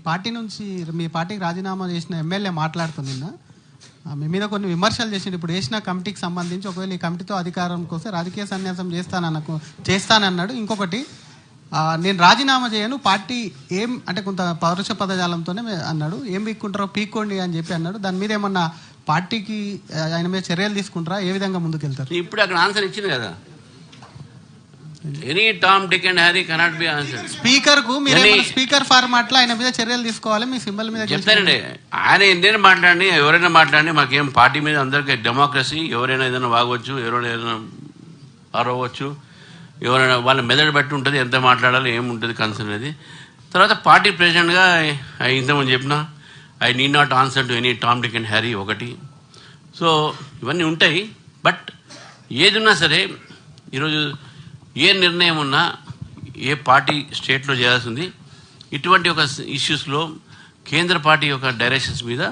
Party నుంచి మీ పార్టీకి రాజీనామా చేసిన ఎమ్మెల్యే మాట్లాడుతుంది నిన్న మీ మీద కొన్ని విమర్శలు చేసిండు. ఇప్పుడు వేసిన కమిటీకి సంబంధించి ఒకవేళ ఈ కమిటీతో అధికారం కోసం రాజకీయ సన్యాసం చేస్తానన్నాడు. ఇంకొకటి నేను రాజీనామా చేయను, పార్టీ ఏం అంటే కొంత పౌరుష పదజాలంతోనే అన్నాడు. ఏం పీక్కుంటారో పీక్కోండి అని చెప్పి అన్నాడు. దాని మీద ఏమన్నా పార్టీకి ఆయన మీద చర్యలు తీసుకుంటారా? ఏ విధంగా ముందుకెళ్తారు? ఇప్పుడు అక్కడ ఆన్సర్ ఇచ్చింది కదా, any Tom Dick and Harry cannot be answered. Speaker కు మీరు స్పీకర్ ఫార్మాట్ లో ఆయన మీద చర్యలు తీసుకోవాలి, మీ సింబల్ మీద చెప్తానండి. ఆయన ఏంటైనా మాట్లాడి ఎవరైనా మాట్లాడి మాకేం పార్టీ మీద అందరికీ డెమోక్రసీ, ఎవరైనా ఏదైనా వాగవచ్చు, ఎవరైనా ఏదైనా అరవచ్చు, ఎవరైనా వాళ్ళ మెదడు బట్టి ఉంటుంది ఎంత మాట్లాడాలో ఏముంటుంది కన్సర్న్ అనేది. తర్వాత పార్టీ ప్రెసిడెంట్గా ఇంతకుముందు చెప్పిన I need not answer to any Tom Dick and Harry ఒకటి. సో ఇవన్నీ ఉంటాయి. బట్ ఏదున్నా సరే ఈరోజు ఏ నిర్ణయం ఉన్నా ఏ పార్టీ స్టేట్లో చేయాల్సింది, ఇటువంటి ఒక ఇష్యూస్లో కేంద్ర పార్టీ యొక్క డైరెక్షన్స్ మీద